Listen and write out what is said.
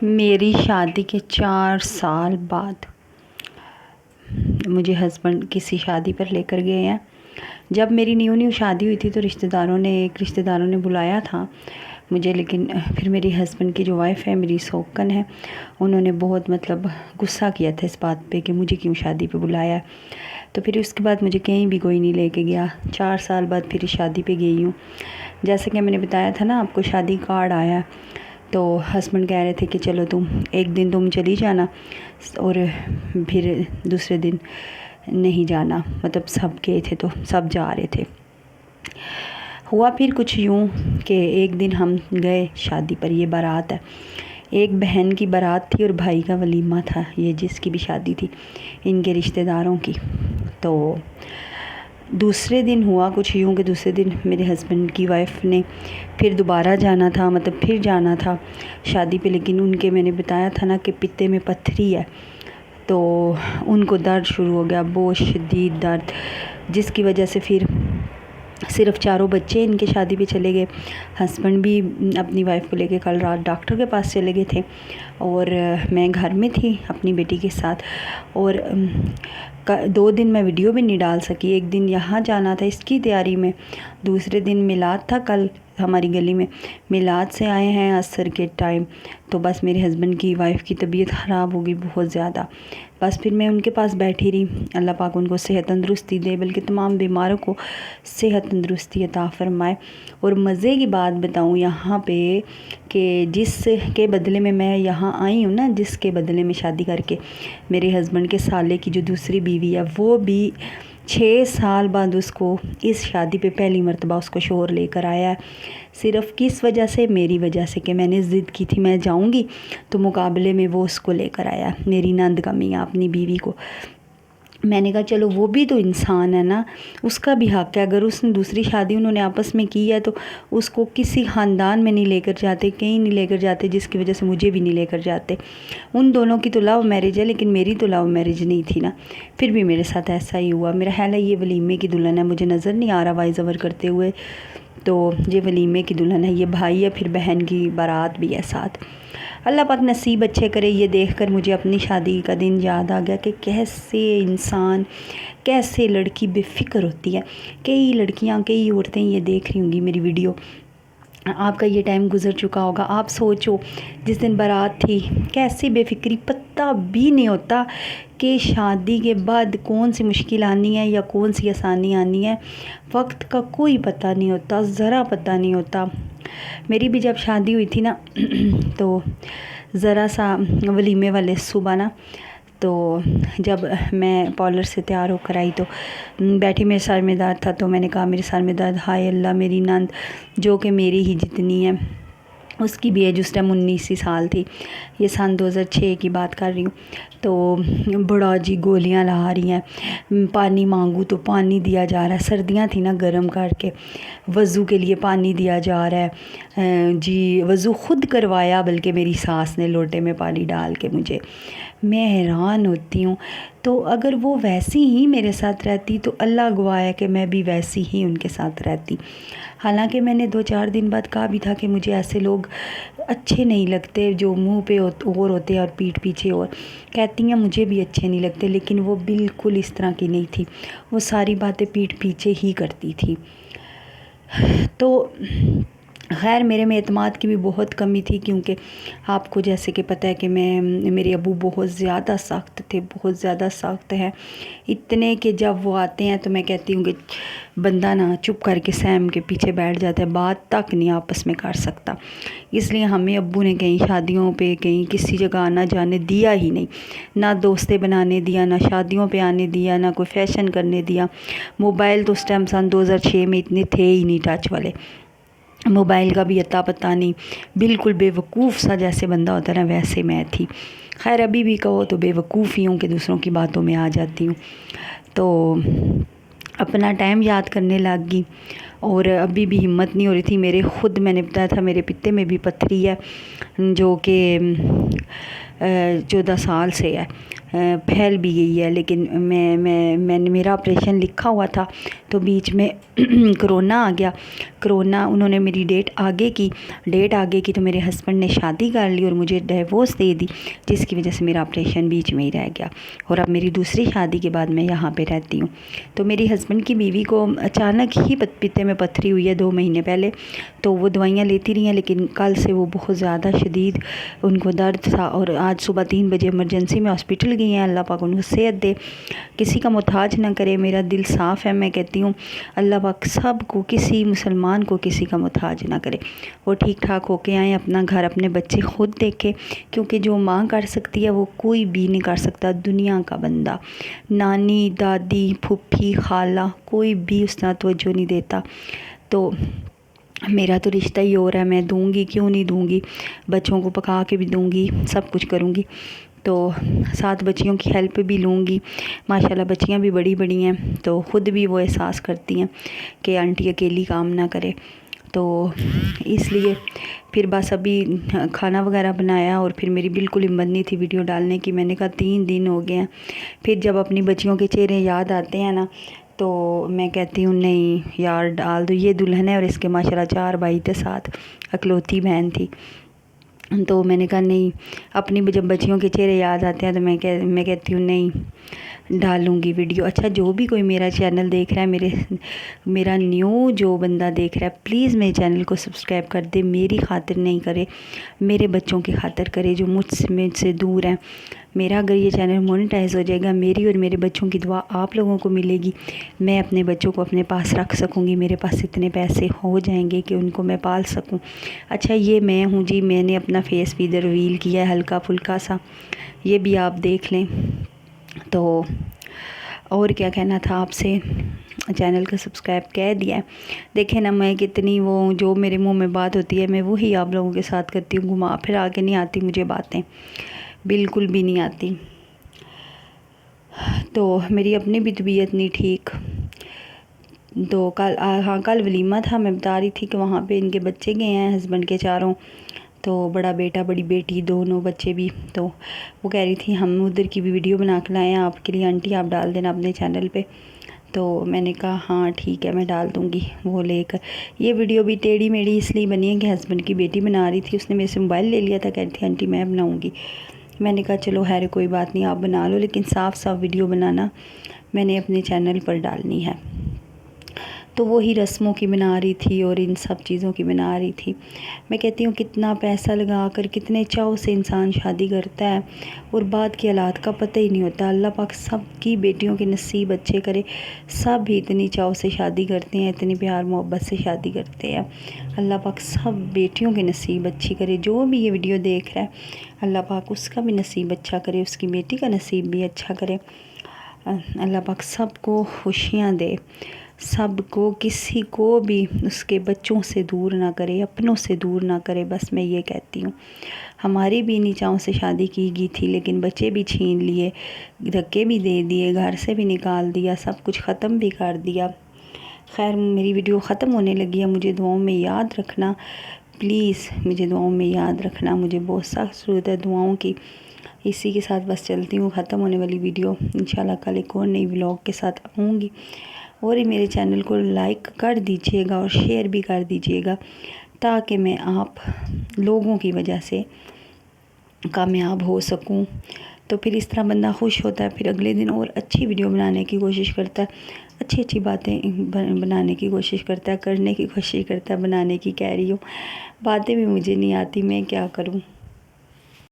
میری شادی کے 4 سال بعد مجھے ہسبینڈ کسی شادی پر لے کر گئے ہیں۔ جب میری نیو شادی ہوئی تھی تو رشتہ داروں نے بلایا تھا مجھے، لیکن پھر میری ہسبینڈ کی جو وائف ہے، میری سوکن ہے، انہوں نے بہت غصہ کیا تھا اس بات پہ کہ مجھے کیوں شادی پہ بلایا ہے۔ تو پھر اس کے بعد مجھے کہیں بھی کوئی نہیں لے کے گیا۔ 4 سال بعد پھر شادی پہ گئی ہوں۔ جیسا کہ میں نے بتایا تھا نا آپ کو، شادی کارڈ آیا تو ہسبینڈ کہہ رہے تھے کہ چلو ایک دن تم چلی جانا اور پھر دوسرے دن نہیں جانا، سب گئے تھے تو سب جا رہے تھے۔ ہوا پھر کچھ یوں کہ ایک دن ہم گئے شادی پر، یہ بارات ہے، ایک بہن کی بارات تھی اور بھائی کا ولیمہ تھا، یہ جس کی بھی شادی تھی ان کے رشتہ داروں کی۔ تو دوسرے دن ہوا کچھ یوں کہ دوسرے دن میرے ہسبینڈ کی وائف نے پھر دوبارہ جانا تھا، پھر جانا تھا شادی پہ، لیکن ان کے میں نے بتایا تھا نا کہ پتے میں پتھری ہے، تو ان کو درد شروع ہو گیا، بہت شدید درد، جس کی وجہ سے پھر صرف 4 بچے ان کے شادی پہ چلے گئے۔ ہسبینڈ بھی اپنی وائف کو لے کے کل رات ڈاکٹر کے پاس چلے گئے تھے اور میں گھر میں تھی اپنی بیٹی کے ساتھ، اور 2 دن میں ویڈیو بھی نہیں ڈال سکی۔ ایک دن یہاں جانا تھا اس کی تیاری میں، دوسرے دن میلاد تھا، کل ہماری گلی میں میلاد سے آئے ہیں عصر کے ٹائم، تو بس میرے ہسبینڈ کی وائف کی طبیعت خراب ہو گئی بہت زیادہ، بس پھر میں ان کے پاس بیٹھی رہی۔ اللہ پاک ان کو صحت تندرستی دے، بلکہ تمام بیماروں کو صحت تندرستی عطا فرمائے۔ اور مزے کی بات بتاؤں یہاں پہ کہ جس کے بدلے میں یہاں آئی ہوں نا، جس کے بدلے میں شادی کر کے، میرے ہسبینڈ کے سالے کی جو دوسری بیوی ہے، وہ بھی 6 سال بعد اس کو اس شادی پہ پہلی مرتبہ اس کو شوہر لے کر آیا ہے، صرف کس وجہ سے؟ میری وجہ سے، کہ میں نے ضد کی تھی میں جاؤں گی، تو مقابلے میں وہ اس کو لے کر آیا، میری نند کا میاں اپنی بیوی کو۔ میں نے کہا چلو وہ بھی تو انسان ہے نا، اس کا بھی حق ہے، اگر اس نے دوسری شادی انہوں نے آپس میں کی ہے تو اس کو کسی خاندان میں نہیں لے کر جاتے، کہیں نہیں لے کر جاتے، جس کی وجہ سے مجھے بھی نہیں لے کر جاتے۔ ان دونوں کی تو لو میرج ہے، لیکن میری تو لو میرج نہیں تھی نا، پھر بھی میرے ساتھ ایسا ہی ہوا۔ میرا خیال ہے یہ ولیمے کی دلہن ہے، مجھے نظر نہیں آ رہا وائس اوور کرتے ہوئے، تو یہ ولیمے کی دلہن ہے، یہ بھائی ہے، پھر بہن کی بارات بھی ہے ساتھ۔ اللہ پاک نصیب اچھے کرے۔ یہ دیکھ کر مجھے اپنی شادی کا دن یاد آ گیا کہ کیسے انسان، کیسے لڑکی بے فکر ہوتی ہے۔ کئی لڑکیاں، کئی عورتیں یہ دیکھ رہی ہوں گی میری ویڈیو، آپ کا یہ ٹائم گزر چکا ہوگا، آپ سوچو جس دن بارات تھی کیسے بے فکری، پتہ بھی نہیں ہوتا کہ شادی کے بعد کون سی مشکل آنی ہے یا کون سی آسانی آنی ہے، وقت کا کوئی پتہ نہیں ہوتا، ذرا پتہ نہیں ہوتا۔ میری بھی جب شادی ہوئی تھی نا تو ذرا سا ولیمے والے صبح نا، تو جب میں پارلر سے تیار ہو کر آئی تو بیٹھی، میرے سر میں درد تھا، تو میں نے کہا میرے سر میں درد، ہائے اللہ، میری نند جو کہ میری ہی جتنی ہے، اس کی بھی ایج اس ٹائم 19 سال تھی، یہ سن 2006 کی بات کر رہی ہوں، تو بڑا جی گولیاں لا رہی ہیں، پانی مانگوں تو پانی دیا جا رہا ہے، سردیاں تھی نا، گرم کر کے وضو کے لیے پانی دیا جا رہا ہے جی، وضو خود کروایا بلکہ میری ساس نے لوٹے میں پانی ڈال کے مجھے، میں حیران ہوتی ہوں۔ تو اگر وہ ویسی ہی میرے ساتھ رہتی تو اللہ گواہ ہے کہ میں بھی ویسی ہی ان کے ساتھ رہتی۔ حالانکہ میں نے 2-4 دن بعد کہا بھی تھا کہ مجھے ایسے لوگ اچھے نہیں لگتے جو منہ پہ اور ہوتے اور پیٹھ پیچھے اور، کہتی ہیں مجھے بھی اچھے نہیں لگتے، لیکن وہ بالکل اس طرح کی نہیں تھی، وہ ساری باتیں پیٹھ پیچھے ہی کرتی تھی۔ تو خیر میرے میں اعتماد کی بھی بہت کمی تھی، کیونکہ آپ کو جیسے کہ پتہ ہے کہ میرے ابو بہت زیادہ سخت تھے، بہت زیادہ سخت ہیں، اتنے کہ جب وہ آتے ہیں تو میں کہتی ہوں کہ بندہ نا چپ کر کے سیم کے پیچھے بیٹھ جاتا ہے، بات تک نہیں آپس میں کر سکتا۔ اس لیے ہمیں ابو نے کہیں شادیوں پہ کہیں کسی جگہ آنا جانے دیا ہی نہیں، نہ دوستے بنانے دیا، نہ شادیوں پہ آنے دیا، نہ کوئی فیشن کرنے دیا۔ موبائل تو اس ٹائم سن 2006 میں اتنے تھے ہی نہیں ٹچ والے، موبائل کا بھی اتا پتہ نہیں، بالکل بے وقوف سا جیسے بندہ ہوتا ہے نا، ویسے میں تھی۔ خیر ابھی بھی کہو تو بے وقوف ہی ہوں کہ دوسروں کی باتوں میں آ جاتی ہوں، تو اپنا ٹائم یاد کرنے لگ گئی، اور ابھی بھی ہمت نہیں ہو رہی تھی میرے، خود میں نے بتایا تھا میرے پتے میں بھی پتھری ہے جو کہ 14 سال سے ہے، پھیل بھی گئی ہے، لیکن میں نے میرا آپریشن لکھا ہوا تھا، تو بیچ میں کرونا آ گیا، کرونا انہوں نے میری ڈیٹ آگے کی تو میرے ہسبینڈ نے شادی کر لی اور مجھے ڈیورس دے دی، جس کی وجہ سے میرا آپریشن بیچ میں ہی رہ گیا، اور اب میری دوسری شادی کے بعد میں یہاں پہ رہتی ہوں۔ تو میری ہسبینڈ کی بیوی کو اچانک ہی پتے میں پتھری ہوئی ہے 2 مہینے پہلے، تو وہ دوائیاں لیتی رہی ہیں، لیکن کل سے وہ بہت زیادہ شدید ان کو درد تھا، اور آج صبح 3 بجے ایمرجنسی میں ہاسپٹل گئی ہیں۔ اللہ پاک ان کو صحت دے، کسی کا محتاج نہ کرے۔ میرا دل صاف ہے، میں کہتی ہوں اللہ پاک سب کو، کسی مسلمان کو کسی کا محتاج نہ کرے، وہ ٹھیک ٹھاک ہو کے آئیں، اپنا گھر اپنے بچے خود دیکھیں، کیونکہ جو ماں کر سکتی ہے وہ کوئی بھی نہیں کر سکتا دنیا کا بندہ۔ نانی، دادی، پھوپھی، خالہ کوئی بھی اس طرح توجہ نہیں دیتا۔ تو میرا تو رشتہ ہی ہو رہا ہے، میں دوں گی، کیوں نہیں دوں گی، بچوں کو پکا کے بھی دوں گی، سب کچھ کروں گی، تو 7 بچیوں کی ہیلپ بھی لوں گی۔ ماشاءاللہ بچیاں بھی بڑی بڑی ہیں، تو خود بھی وہ احساس کرتی ہیں کہ آنٹی اکیلی کام نہ کرے، تو اس لیے پھر بس ابھی کھانا وغیرہ بنایا، اور پھر میری بالکل ہمت نہیں تھی ویڈیو ڈالنے کی۔ میں نے کہا 3 دن ہو گئے ہیں، پھر جب اپنی بچیوں کے چہرے یاد آتے ہیں نا، تو میں کہتی ہوں نہیں یار ڈال دو۔ یہ دلہن ہے اور اس کے ماشاءاللہ 4 بھائی تھے، 7 اکلوتی بہن تھی، تو میں نے کہا نہیں، اپنی جب بچیوں کے چہرے یاد آتے ہیں تو میں کہتی ہوں نہیں ڈالوں گی ویڈیو۔ اچھا جو بھی کوئی میرا چینل دیکھ رہا ہے، میرا نیو جو بندہ دیکھ رہا ہے، پلیز میرے چینل کو سبسکرائب کر دے، میری خاطر نہیں کرے، میرے بچوں کی خاطر کرے جو مجھ سے دور ہیں۔ میرا اگر یہ چینل مونیٹائز ہو جائے گا، میری اور میرے بچوں کی دعا آپ لوگوں کو ملے گی، میں اپنے بچوں کو اپنے پاس رکھ سکوں گی، میرے پاس اتنے پیسے ہو جائیں گے کہ ان کو میں پال سکوں۔ اچھا یہ میں ہوں جی، میں نے اپنا فیس بھی ادھر ریویل کیا ہے ہلکا پھلکا سا، یہ بھی آپ دیکھ لیں۔ تو اور کیا کہنا تھا آپ سے، چینل کا سبسکرائب کہہ دیا ہے۔ دیکھیں نا میں کتنی وہ جو میرے منہ میں بات ہوتی ہے میں وہی آپ لوگوں کے ساتھ کرتی ہوں، گھما پھر آگے نہیں آتی مجھے باتیں، بالکل بھی نہیں آتی۔ تو میری اپنی بھی طبیعت نہیں ٹھیک، تو کل ولیمہ تھا، میں بتا رہی تھی کہ وہاں پہ ان کے بچے گئے ہیں ہسبینڈ کے چاروں، تو بڑا بیٹا بڑی بیٹی دونوں بچے بھی، تو وہ کہہ رہی تھی ہم ادھر کی بھی ویڈیو بنا کے لائے ہیں آپ کے لیے آنٹی، آپ ڈال دینا اپنے چینل پہ، تو میں نے کہا ہاں ٹھیک ہے میں ڈال دوں گی وہ لے کر۔ یہ ویڈیو بھی ٹیڑھی میڑھی اس لیے بنی ہے کہ ہسبینڈ کی بیٹی بنا رہی تھی، اس نے میرے سے موبائل لے لیا تھا، کہہ رہی تھی آنٹی میں بناؤں گی، میں نے کہا چلو خیر کوئی بات نہیں آپ بنا لو، لیکن صاف صاف ویڈیو بنانا میں نے اپنے چینل پر ڈالنی ہے۔ تو وہی رسموں کی بنا رہی تھی اور ان سب چیزوں کی بنا رہی تھی۔ میں کہتی ہوں کتنا پیسہ لگا کر کتنے چاؤ سے انسان شادی کرتا ہے اور بعد کے حالات کا پتہ ہی نہیں ہوتا۔ اللہ پاک سب کی بیٹیوں کے نصیب اچھے کرے، سب بھی اتنی چاؤ سے شادی کرتے ہیں، اتنی پیار محبت سے شادی کرتے ہیں۔ اللہ پاک سب بیٹیوں کے نصیب اچھی کرے، جو بھی یہ ویڈیو دیکھ رہا ہے اللہ پاک اس کا بھی نصیب اچھا کرے، اس کی بیٹی کا نصیب بھی اچھا کرے۔ اللہ پاک سب کو خوشیاں دے، سب کو، کسی کو بھی اس کے بچوں سے دور نہ کرے، اپنوں سے دور نہ کرے، بس میں یہ کہتی ہوں۔ ہماری بھی نیچاؤں سے شادی کی گئی تھی، لیکن بچے بھی چھین لیے، دھکے بھی دے دیے، گھر سے بھی نکال دیا، سب کچھ ختم بھی کر دیا۔ خیر میری ویڈیو ختم ہونے لگی ہے، مجھے دعاؤں میں یاد رکھنا پلیز، مجھے دعاؤں میں یاد رکھنا، مجھے بہت سخت ضرورت ہے دعاؤں کی۔ اسی کے ساتھ بس چلتی ہوں، ختم ہونے والی ویڈیو انشاءاللہ کل ایک اور نئی ولاگ کے ساتھ آؤں گی، اور میرے چینل کو لائک کر دیجئے گا اور شیئر بھی کر دیجئے گا، تاکہ میں آپ لوگوں کی وجہ سے کامیاب ہو سکوں۔ تو پھر اس طرح بندہ خوش ہوتا ہے، پھر اگلے دن اور اچھی ویڈیو بنانے کی کوشش کرتا ہے، اچھی باتیں بنانے کی کوشش کرتا ہے، کرنے کی کوشش کرتا ہے، بنانے کی کہہ رہی ہوں، باتیں بھی مجھے نہیں آتی، میں کیا کروں۔